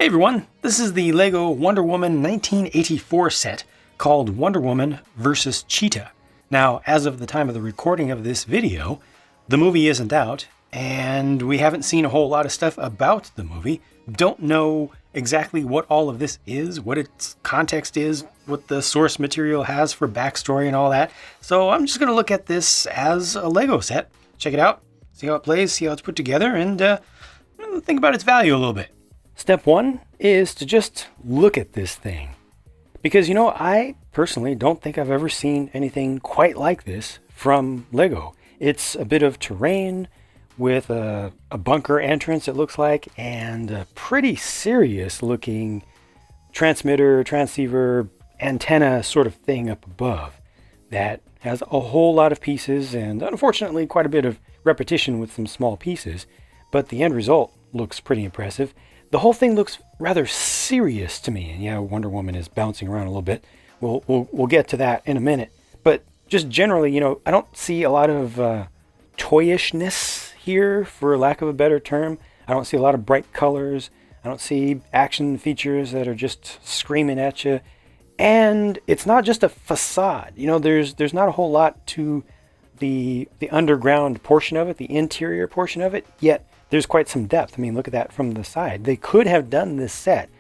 Hey everyone, this is the LEGO Wonder Woman 1984 set called Wonder Woman vs. Cheetah. Now, as of the time of the recording of this video, the movie isn't out, and we haven't seen a whole lot of stuff about the movie. Don't know exactly what all of this is, what its context is, what the source material has for backstory and all that. So I'm just going to look at this as a LEGO set, check it out, see how it plays, see how it's put together, and think about its value a little bit. Step one is to just look at this thing. Because, I personally don't think I've ever seen anything quite like this from LEGO. It's a bit of terrain with a bunker entrance, it looks like, and a pretty serious looking transmitter, transceiver, antenna sort of thing up above that has a whole lot of pieces and unfortunately quite a bit of repetition with some small pieces. But the end result looks pretty impressive. The whole thing looks rather serious to me. And yeah, Wonder Woman is bouncing around a little bit. We'll get to that in a minute. But just generally, I don't see a lot of toyishness here, for lack of a better term. I don't see a lot of bright colors. I don't see action features that are just screaming at you. And it's not just a facade. There's not a whole lot to the underground portion of it, the interior portion of it, yet there's quite some depth. I mean, look at that from the side. They could have done this set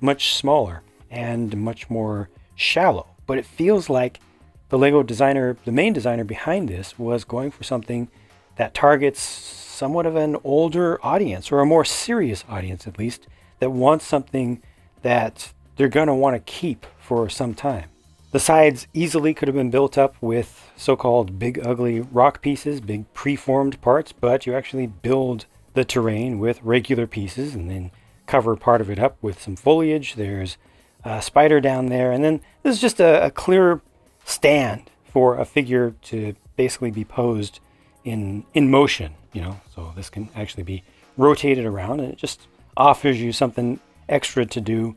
much smaller and much more shallow, but it feels like the LEGO designer, the main designer behind this, was going for something that targets somewhat of an older audience, or a more serious audience at least, that wants something that they're going to want to keep for some time. The sides easily could have been built up with so-called big ugly rock pieces, big preformed parts, but you actually build the terrain with regular pieces and then cover part of it up with some foliage. There's a spider down there, and then this is just a clear stand for a figure to basically be posed in motion, so this can actually be rotated around, and it just offers you something extra to do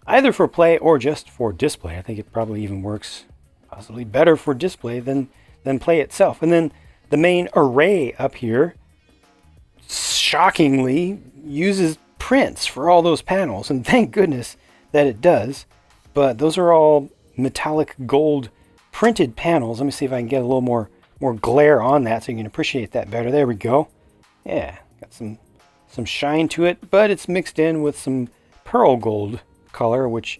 either for play or just for display. I think it probably even works possibly better for display than play itself. And then the main array up here shockingly uses prints for all those panels, and thank goodness that it does. But those are all metallic gold printed panels. Let me see if I can get a little more glare on that so you can appreciate that better. There we go. Yeah, got some shine to it, but it's mixed in with some pearl gold color, which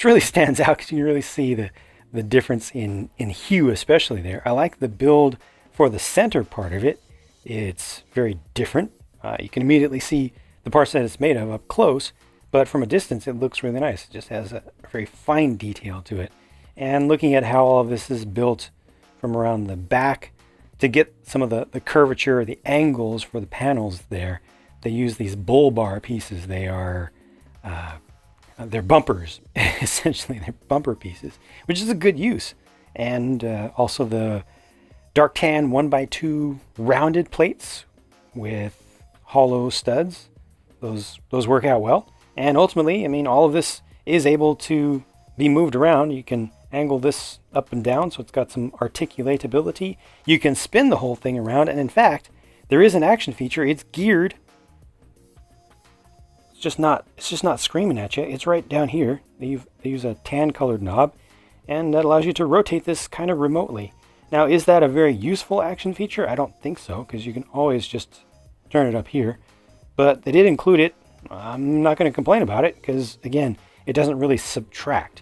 really stands out because you can really see the difference in hue, especially there. I like the build for the center part of it. It's very different. You can immediately see the parts that it's made of up close, but from a distance it looks really nice. It just has a very fine detail to it. And looking at how all of this is built from around the back to get some of the curvature, the angles for the panels there, they use these bull bar pieces. They're bumpers, essentially. They're bumper pieces, which is a good use. And also the dark tan 1x2 rounded plates with hollow studs. Those work out well. And ultimately, all of this is able to be moved around. You can angle this up and down so it's got some articulatability. You can spin the whole thing around, and in fact, there is an action feature. It's geared. It's just not screaming at you. It's right down here. They use a tan colored knob, and that allows you to rotate this kind of remotely. Now, is that a very useful action feature? I don't think so, because you can always just turn it up here. But they did include it. I'm not going to complain about it, because again, it doesn't really subtract.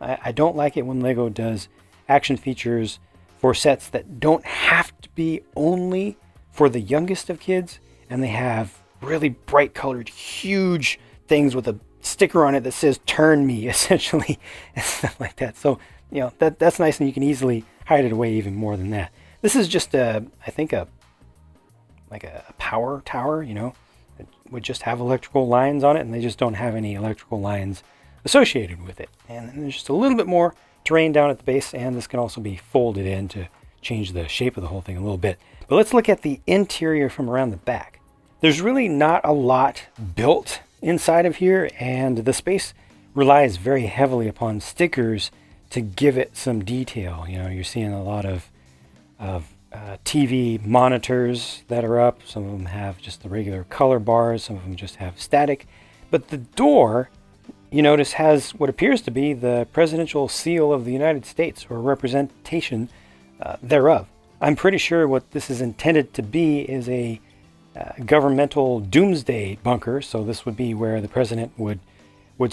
I don't like it when LEGO does action features for sets that don't have to be only for the youngest of kids, and they have really bright colored, huge things with a sticker on it that says "Turn Me," essentially, and stuff like that. So, that's nice, and you can easily hide it away even more than that. This is just I think a power tower, it would just have electrical lines on it, and they just don't have any electrical lines associated with it. And then there's just a little bit more terrain down at the base, and this can also be folded in to change the shape of the whole thing a little bit. But let's look at the interior from around the back. There's really not a lot built inside of here, and the space relies very heavily upon stickers to give it some detail. You're seeing a lot of TV monitors that are up. Some of them have just the regular color bars. Some of them just have static. But the door, you notice, has what appears to be the presidential seal of the United States, or representation thereof. I'm pretty sure what this is intended to be is a governmental doomsday bunker. So this would be where the president would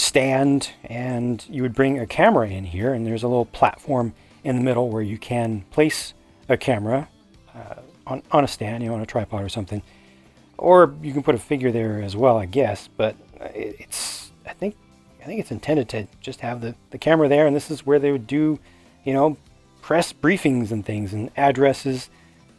stand, and you would bring a camera in here, and there's a little platform in the middle where you can place a camera on a stand, on a tripod or something. Or you can put a figure there as well, I guess. But I think it's intended to just have the camera there, and this is where they would do, press briefings and things and addresses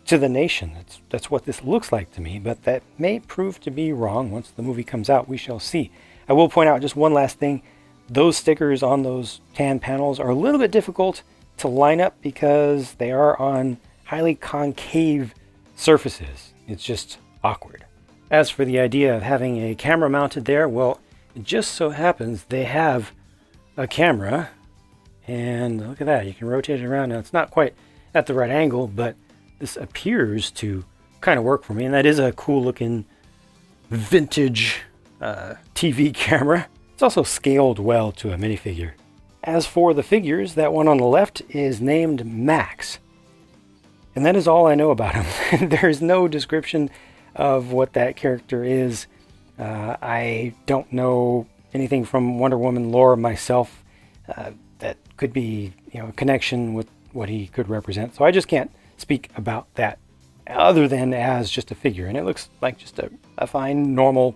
to the nation. That's what this looks like to me, but that may prove to be wrong. Once the movie comes out, we shall see. I will point out just one last thing. Those stickers on those tan panels are a little bit difficult to line up because they are on highly concave surfaces. It's just awkward. As for the idea of having a camera mounted there, well, it just so happens they have a camera, and look at that, you can rotate it around. Now, it's not quite at the right angle, but this appears to kind of work for me, and that is a cool looking vintage TV camera. It's also scaled well to a minifigure. As for the figures, that one on the left is named Max, and that is all I know about him. There's no description of what that character is. I don't know anything from Wonder Woman lore myself that could be, a connection with what he could represent. So I just can't speak about that other than as just a figure. And it looks like just a fine, normal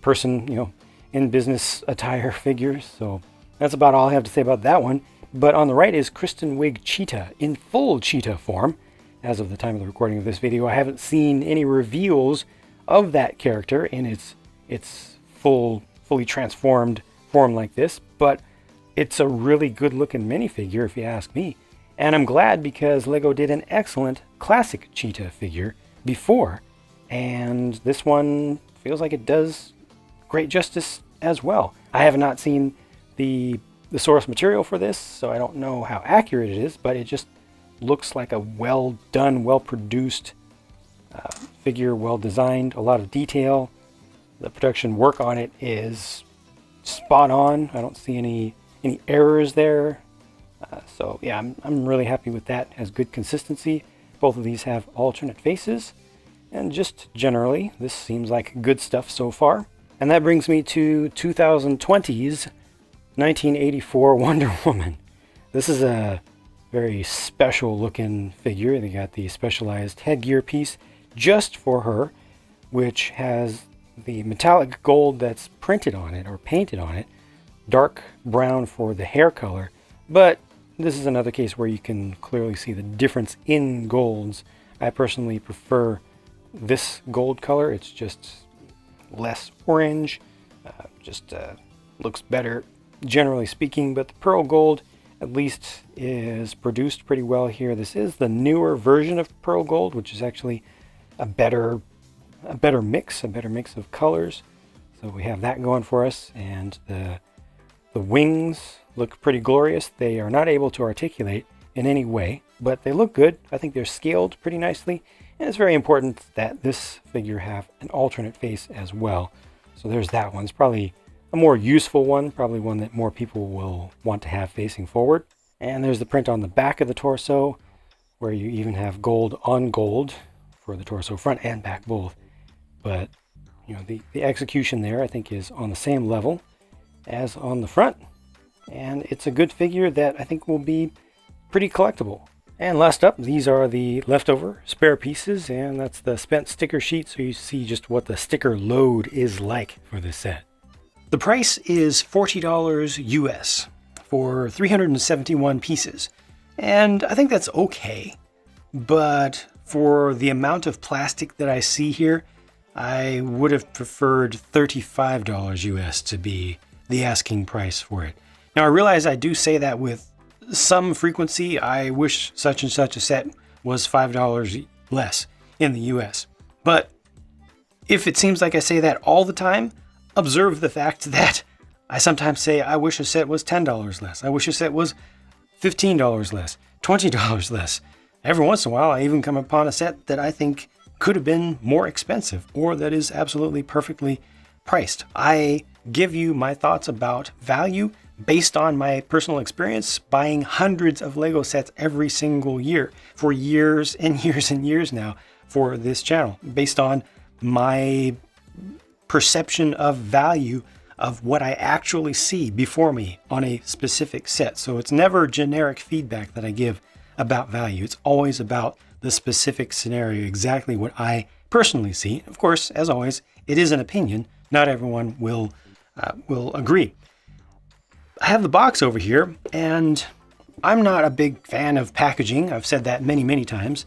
person, in business attire figure. So that's about all I have to say about that one. But on the right is Kristen Wiig Cheetah in full Cheetah form. As of the time of the recording of this video, I haven't seen any reveals of that character in its fully transformed form like this, but it's a really good looking minifigure if you ask me. And I'm glad because LEGO did an excellent classic Cheetah figure before, and this one feels like it does great justice as well. I have not seen the source material for this, so I don't know how accurate it is, but it just looks like a well done, well produced figure, well designed, a lot of detail. The production work on it is spot on. I don't see any errors there. So yeah, I'm really happy with that. It has good consistency. Both of these have alternate faces, and just generally, this seems like good stuff so far. And that brings me to 2020's 1984 Wonder Woman. This is a very special looking figure. They got the specialized headgear piece just for her, which has the metallic gold that's printed on it or painted on it, dark brown for the hair color. But this is another case where you can clearly see the difference in golds. I personally prefer this gold color. It's just less orange, looks better generally speaking, but the pearl gold at least is produced pretty well here. This is the newer version of pearl gold, which is actually a better mix of colors. So we have that going for us, and the wings look pretty glorious. They are not able to articulate in any way, but they look good. I think they're scaled pretty nicely, and it's very important that this figure have an alternate face as well. So there's that one. It's probably a more useful one, probably one that more people will want to have facing forward. And there's the print on the back of the torso, where you even have gold on gold for the torso, front and back both. But the execution there, I think, is on the same level as on the front, and it's a good figure that I think will be pretty collectible. And last up, these are the leftover spare pieces, and that's the spent sticker sheet, so you see just what the sticker load is like for this set. The price is $40 US for 371 pieces, and I think that's okay, but for the amount of plastic that I see here, I would have preferred $35 US to be the asking price for it. Now, I realize I do say that with some frequency. I wish such and such a set was $5 less in the US. But if it seems like I say that all the time, observe the fact that I sometimes say I wish a set was $10 less. I wish a set was $15 less, $20 less. Every once in a while, I even come upon a set that I think could have been more expensive, or that is absolutely perfectly priced. I give you my thoughts about value based on my personal experience buying hundreds of Lego sets every single year for years and years and years now for this channel, based on my perception of value of what I actually see before me on a specific set. So it's never generic feedback that I give about value. It's always about the specific scenario, exactly what I personally see. Of course, as always, it is an opinion. Not everyone will agree. I have the box over here, and I'm not a big fan of packaging. I've said that many, many times,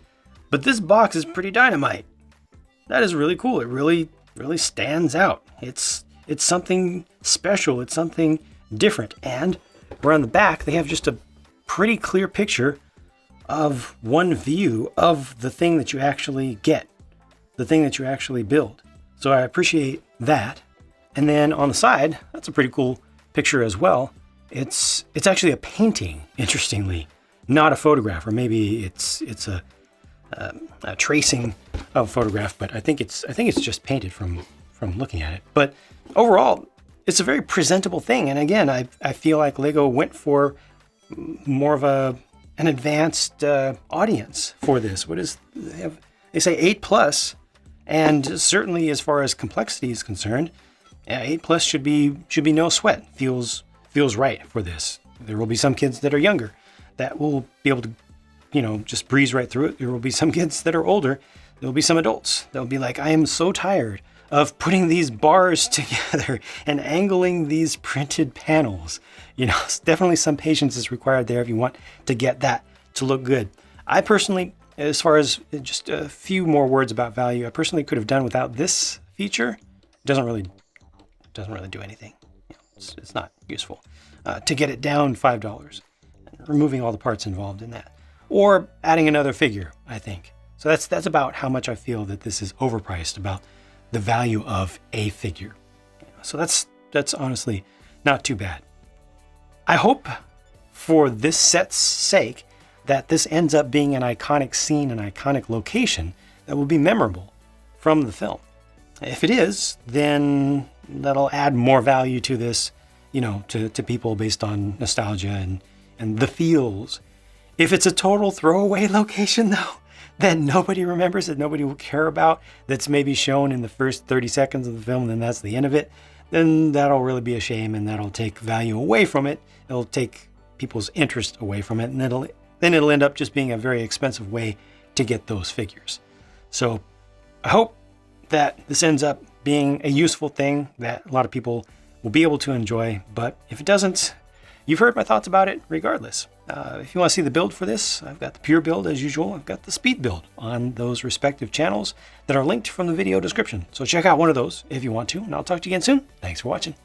but this box is pretty dynamite. That is really cool. It really stands out. It's something special. It's something different. And around the back, they have just a pretty clear picture of one view of the thing that you actually get, the thing that you actually build. So I appreciate that. And then on the side, that's a pretty cool picture as well. It's actually a painting, interestingly, not a photograph, or maybe it's a tracing of a photograph, but I think it's just painted from looking at it. But overall, it's a very presentable thing. And again, I feel like Lego went for more of an advanced audience for this. They say 8+, and certainly as far as complexity is concerned, 8+ should be no sweat. Feels right for this. There will be some kids that are younger that will be able to, just breeze right through it. There will be some kids that are older. There will be some adults that will be like, I am so tired of putting these bars together and angling these printed panels. Definitely some patience is required there if you want to get that to look good. I personally, as far as just a few more words about value, I personally could have done without this feature. It doesn't really do anything. It's not useful. To get it down $5, removing all the parts involved in that, or adding another figure, I think. So that's about how much I feel that this is overpriced, about the value of a figure. So that's honestly not too bad. I hope for this set's sake that this ends up being an iconic scene, an iconic location that will be memorable from the film. If it is, then that'll add more value to this, to people based on nostalgia and the feels. If it's a total throwaway location, though, that nobody remembers, that nobody will care about, that's maybe shown in the first 30 seconds of the film, and then that's the end of it, then that'll really be a shame, and that'll take value away from it. It'll take people's interest away from it, and then it'll end up just being a very expensive way to get those figures. So I hope that this ends up being a useful thing that a lot of people will be able to enjoy, but if it doesn't, you've heard my thoughts about it regardless. If you want to see the build for this, I've got the pure build as usual. I've got the speed build on those respective channels that are linked from the video description. So check out one of those if you want to, and I'll talk to you again soon. Thanks for watching.